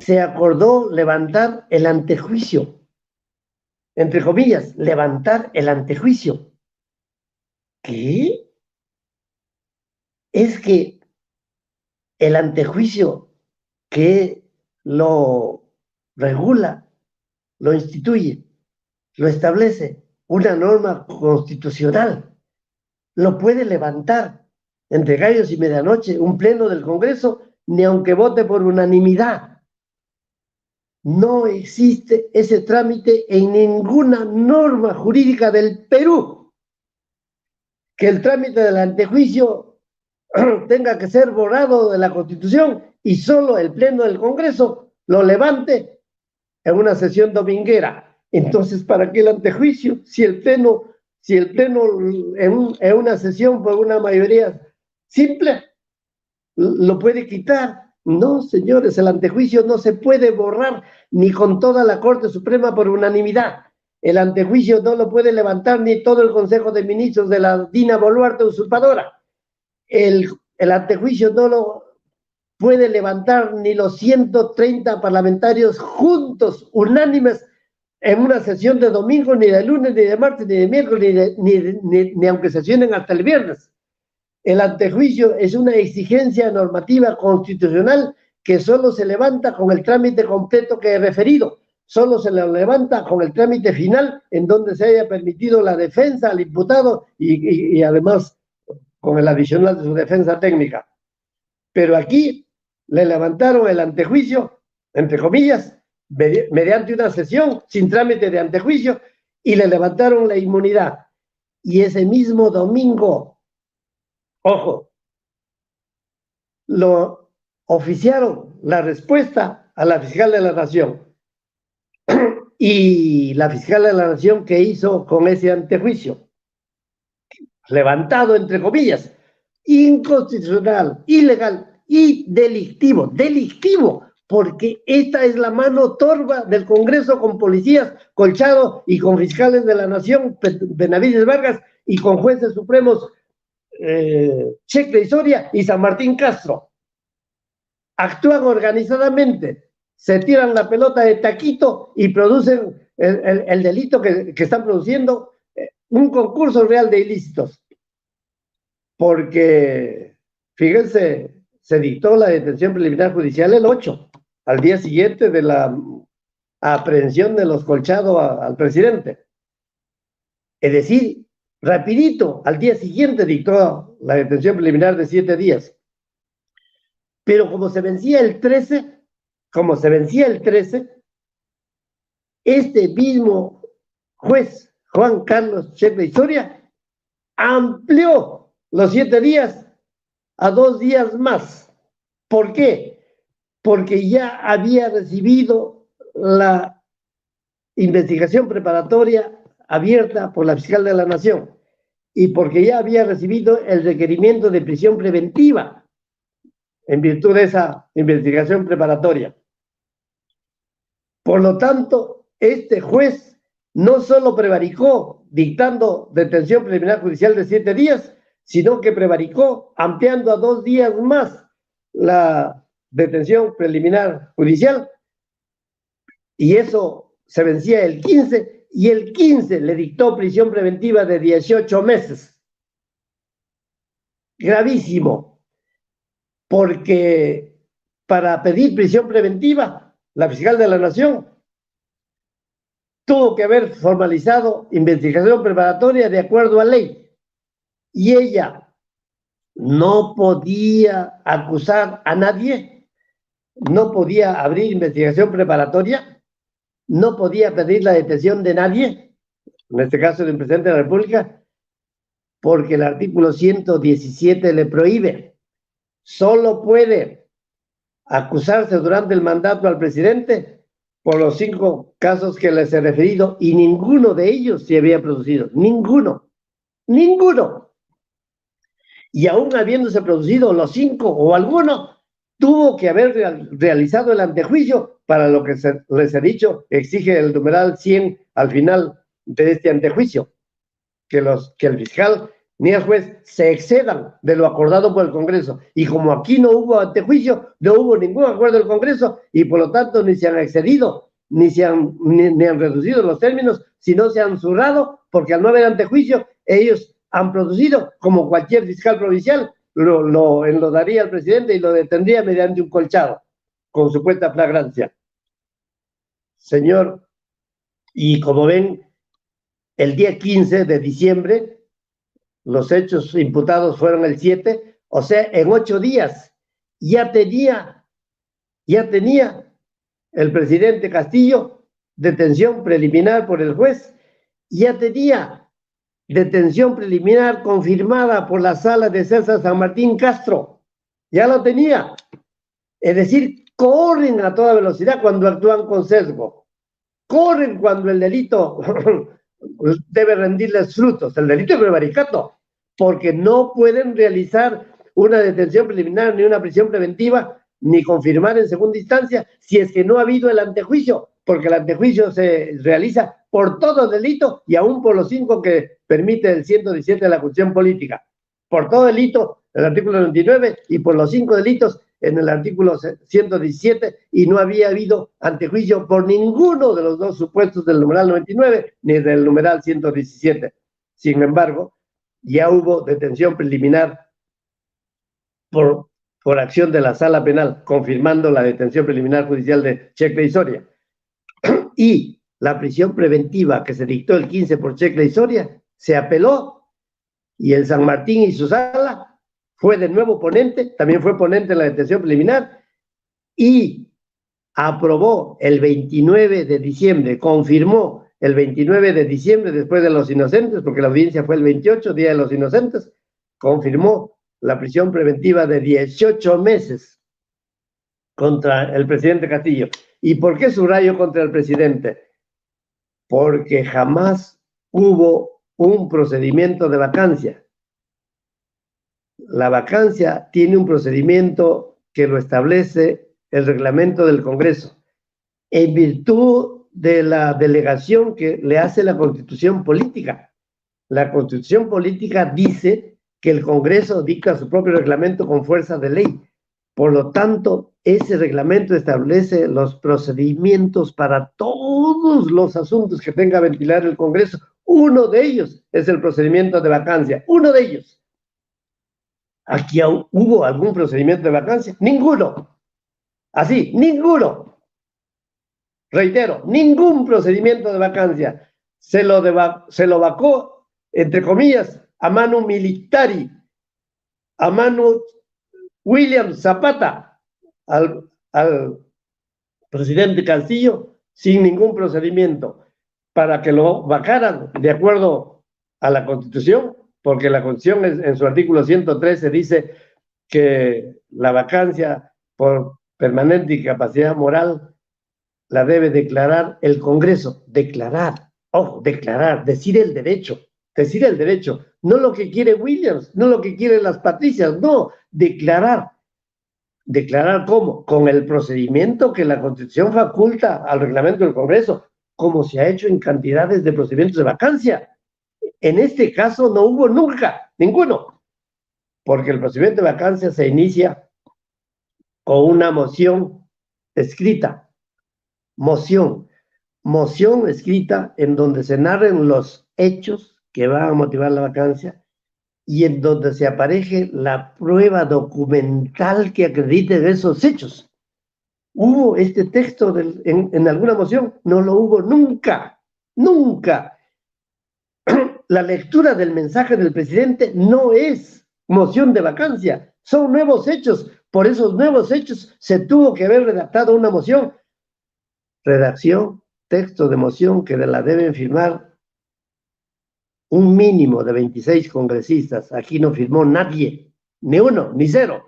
se acordó levantar el antejuicio, entre comillas, levantar el antejuicio. ¿Qué? Es que el antejuicio que lo regula, lo instituye, lo establece una norma constitucional, lo puede levantar entre gallos y medianoche un pleno del Congreso, ni aunque vote por unanimidad. No existe ese trámite en ninguna norma jurídica del Perú. Que el trámite del antejuicio tenga que ser borrado de la Constitución y solo el pleno del Congreso lo levante en una sesión dominguera. Entonces, ¿para qué el antejuicio? Si el pleno en una sesión por una mayoría simple lo puede quitar. No, señores, el antejuicio no se puede borrar ni con toda la Corte Suprema por unanimidad. El antejuicio no lo puede levantar ni todo el Consejo de Ministros de la Dina Boluarte usurpadora. El antejuicio no lo puede levantar ni los 130 parlamentarios juntos, unánimes, en una sesión de domingo, ni de lunes, ni de martes, ni de miércoles, ni aunque sesionen hasta el viernes. El antejuicio es una exigencia normativa constitucional que solo se levanta con el trámite completo que he referido. Solo se le levanta con el trámite final en donde se haya permitido la defensa al imputado y además con el adicional de su defensa técnica. Pero aquí le levantaron el antejuicio, entre comillas, mediante una sesión sin trámite de antejuicio y le levantaron la inmunidad. Y ese mismo domingo, ojo, lo oficiaron la respuesta a la fiscal de la Nación. Y la fiscal de la Nación, ¿qué hizo con ese antejuicio? Levantado, entre comillas, inconstitucional, ilegal y delictivo. Delictivo, porque esta es la mano torva del Congreso con policías, Colchado y con fiscales de la Nación, Benavides Vargas, y con jueces supremos Checle Soria y San Martín Castro. Actúan organizadamente, se tiran la pelota de taquito y producen el delito que están produciendo, un concurso real de ilícitos. Porque, fíjense, se dictó la detención preliminar judicial el 8, al día siguiente de la aprehensión de los Colchado al presidente. Es decir, rapidito, al día siguiente dictó la detención preliminar de 7 días. Pero como se vencía el 13, este mismo juez, Juan Carlos Checle Soria, amplió los 7 días a 2 días más. ¿Por qué? Porque ya había recibido la investigación preparatoria abierta por la fiscal de la Nación y porque ya había recibido el requerimiento de prisión preventiva en virtud de esa investigación preparatoria. Por lo tanto, este juez no solo prevaricó dictando detención preliminar judicial de 7 días, sino que prevaricó ampliando a 2 días más la detención preliminar judicial, y eso se vencía el 15, y el 15 le dictó prisión preventiva de 18 meses. Gravísimo, porque para pedir prisión preventiva, la fiscal de la Nación tuvo que haber formalizado investigación preparatoria de acuerdo a ley, y ella no podía acusar a nadie, no podía abrir investigación preparatoria, no podía pedir la detención de nadie, en este caso del presidente de la República, porque el artículo 117 le prohíbe. Solo puede acusarse durante el mandato al presidente por los 5 casos que les he referido, y ninguno de ellos se había producido, ninguno. Y aún habiéndose producido los 5 o alguno, tuvo que haber realizado el antejuicio, para lo que les he dicho, exige el numeral 100 al final de este antejuicio, que el fiscal ni el juez se excedan de lo acordado por el Congreso. Y como aquí no hubo antejuicio, no hubo ningún acuerdo del Congreso y por lo tanto ni se han excedido, ni han reducido los términos, sino se han zurrado, porque al no haber antejuicio, ellos han producido, como cualquier fiscal provincial, lo enlodaría al presidente y lo detendría mediante un colchado, con supuesta flagrancia. Señor, y como ven, el día 15 de diciembre, los hechos imputados fueron el 7, o sea, en 8 días ya tenía el presidente Castillo detención preliminar por el juez, ya tenía detención preliminar confirmada por la sala de César San Martín Castro, ya lo tenía. Es decir, corren a toda velocidad cuando actúan con sesgo, corren cuando el delito debe rendirles frutos, el delito es prevaricato, porque no pueden realizar una detención preliminar ni una prisión preventiva ni confirmar en segunda instancia si es que no ha habido el antejuicio, porque el antejuicio se realiza por todo delito y aún por los 5 que permite el 117 de la Constitución Política. Por todo delito, el artículo 99, y por los 5 delitos en el artículo 117, y no había habido antejuicio por ninguno de los 2 supuestos del numeral 99 ni del numeral 117. Sin embargo, ya hubo detención preliminar por acción de la sala penal, confirmando la detención preliminar judicial de Checle y Soria. Y la prisión preventiva que se dictó el 15 por Checle y Soria se apeló, y el San Martín y su sala fue de nuevo ponente, también fue ponente en la detención preliminar, y aprobó el 29 de diciembre, confirmó el 29 de diciembre, después de los inocentes, porque la audiencia fue el 28, Día de los Inocentes, confirmó la prisión preventiva de 18 meses contra el presidente Castillo. ¿Y por qué subrayo contra el presidente? Porque jamás hubo un procedimiento de vacancia. La vacancia tiene un procedimiento que lo establece el reglamento del Congreso, en virtud de la delegación que le hace la Constitución Política. La Constitución Política dice que el Congreso dicta su propio reglamento con fuerza de ley. Por lo tanto, ese reglamento establece los procedimientos para todos los asuntos que tenga a ventilar el Congreso. Uno de ellos es el procedimiento de vacancia, uno de ellos. ¿Aquí hubo algún procedimiento de vacancia? Ninguno. Así, ninguno. Reitero, ningún procedimiento de vacancia. Se lo vacó, entre comillas, a manu militari, a manu William Zapata, al presidente Castillo, sin ningún procedimiento, para que lo vacaran de acuerdo a la Constitución, porque la Constitución en su artículo 113 dice que la vacancia por permanente incapacidad moral la debe declarar el Congreso. Declarar, ojo, declarar, decir el derecho, no lo que quiere Williams, no lo que quieren las patricias, no, declarar. ¿Declarar cómo? Con el procedimiento que la Constitución faculta al reglamento del Congreso, como se ha hecho en cantidades de procedimientos de vacancia. En este caso no hubo nunca, ninguno, porque el procedimiento de vacancia se inicia con una moción escrita, moción escrita en donde se narren los hechos que van a motivar la vacancia y en donde se apareje la prueba documental que acredite esos hechos. ¿Hubo este texto en alguna moción? No lo hubo nunca, nunca. La lectura del mensaje del presidente no es moción de vacancia, son nuevos hechos. Por esos nuevos hechos se tuvo que haber redactado una moción. Redacción, texto de moción que la deben firmar un mínimo de 26 congresistas. Aquí no firmó nadie, ni uno, ni cero.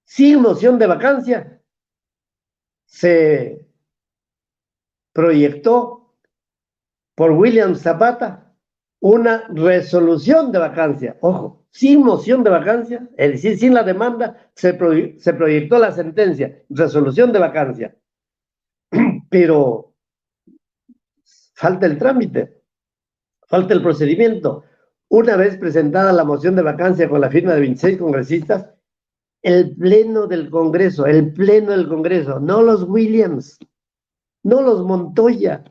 Sin moción de vacancia, se proyectó por William Zapata una resolución de vacancia. Ojo, sin moción de vacancia, es decir, sin la demanda, se proyectó la sentencia, resolución de vacancia. Pero falta el trámite, falta el procedimiento. Una vez presentada la moción de vacancia con la firma de 26 congresistas, el pleno del Congreso, no los Williams, no los Montoya,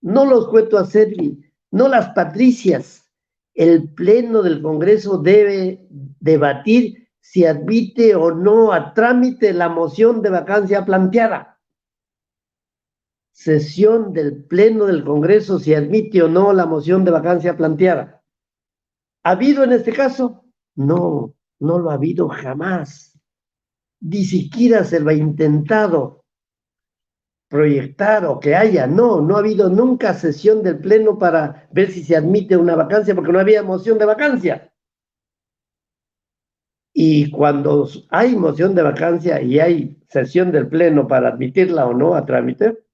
no los Cueto Acervi, no las Patricias. El pleno del Congreso debe debatir si admite o no a trámite la moción de vacancia planteada. Sesión del pleno del Congreso si admite o no la moción de vacancia planteada. ¿Ha habido en este caso? No, no lo ha habido jamás. Ni siquiera se lo ha intentado proyectar o que haya. No ha habido nunca sesión del pleno para ver si se admite una vacancia porque no había moción de vacancia. Y cuando hay moción de vacancia y hay sesión del pleno para admitirla o no a trámite,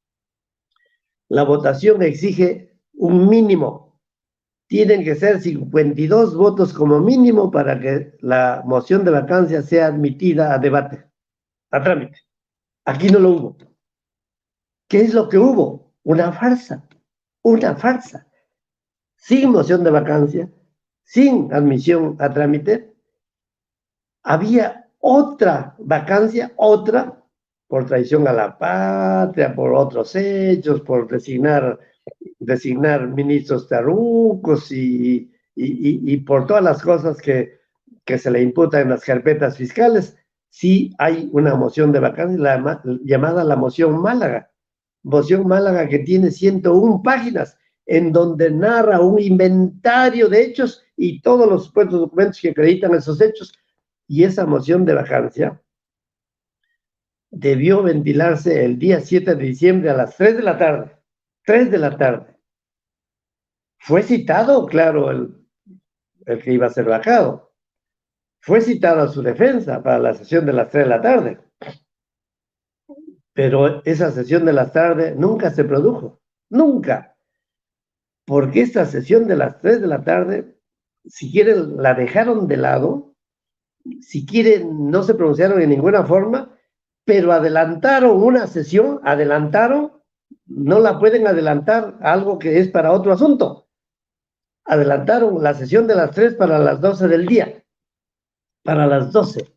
la votación exige un mínimo. Tienen que ser 52 votos como mínimo para que la moción de vacancia sea admitida a debate, a trámite. Aquí no lo hubo. ¿Qué es lo que hubo? Una farsa. Sin moción de vacancia, sin admisión a trámite, había otra vacancia, por traición a la patria, por otros hechos, por designar ministros tarucos y por todas las cosas que se le imputan en las carpetas fiscales. Sí hay una moción de vacancia llamada la moción Málaga que tiene 101 páginas, en donde narra un inventario de hechos y todos los supuestos documentos que acreditan esos hechos. Y esa moción de vacancia debió ventilarse el día 7 de diciembre a las 3 de la tarde. 3 de la tarde. Fue citado, claro, el que iba a ser vacado. Fue citado a su defensa para la sesión de las 3 de la tarde. Pero esa sesión de la tarde nunca se produjo. Nunca. Porque esta sesión de las 3 de la tarde, si quieren, la dejaron de lado. Si quieren, no se pronunciaron en ninguna forma, pero adelantaron una sesión, no la pueden adelantar a algo que es para otro asunto. Adelantaron la sesión de las 3 para las 12 del día, para las 12.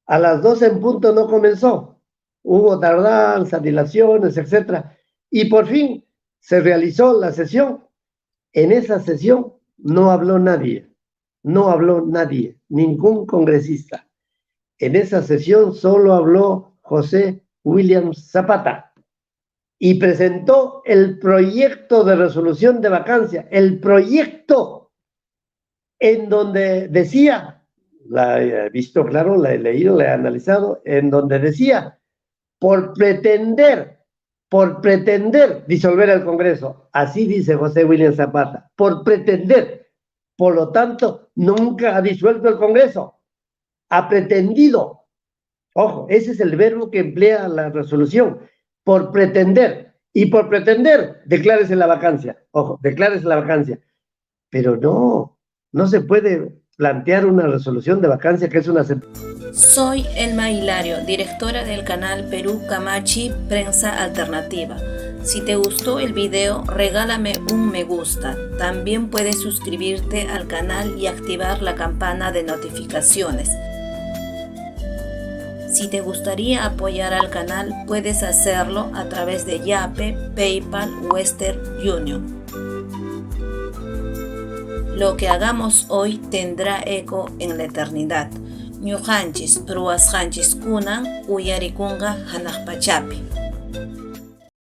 A las 12 en punto no comenzó. Hubo tardanza, dilaciones, etc. Y por fin se realizó la sesión. En esa sesión no habló nadie, ningún congresista. En esa sesión solo habló José Williams Zapata y presentó el proyecto de resolución de vacancia, el proyecto en donde decía, la he visto claro, la he leído, la he analizado, en donde decía, por pretender disolver el Congreso, así dice José Williams Zapata, por pretender. Por lo tanto, nunca ha disuelto el Congreso. Ha pretendido. Ojo, ese es el verbo que emplea la resolución. Por pretender. Y por pretender, declárese la vacancia. Ojo, declárese la vacancia. Pero no se puede plantear una resolución de vacancia que es una... Soy Elma Hilario, directora del canal Perú Camachi Prensa Alternativa. Si te gustó el video, regálame un me gusta. También puedes suscribirte al canal y activar la campana de notificaciones. Si te gustaría apoyar al canal, puedes hacerlo a través de Yape, PayPal, Western Union. Lo que hagamos hoy tendrá eco en la eternidad. Ñuqanchis ruwasqanchis kunan uyarikunqa hanaqpachapi.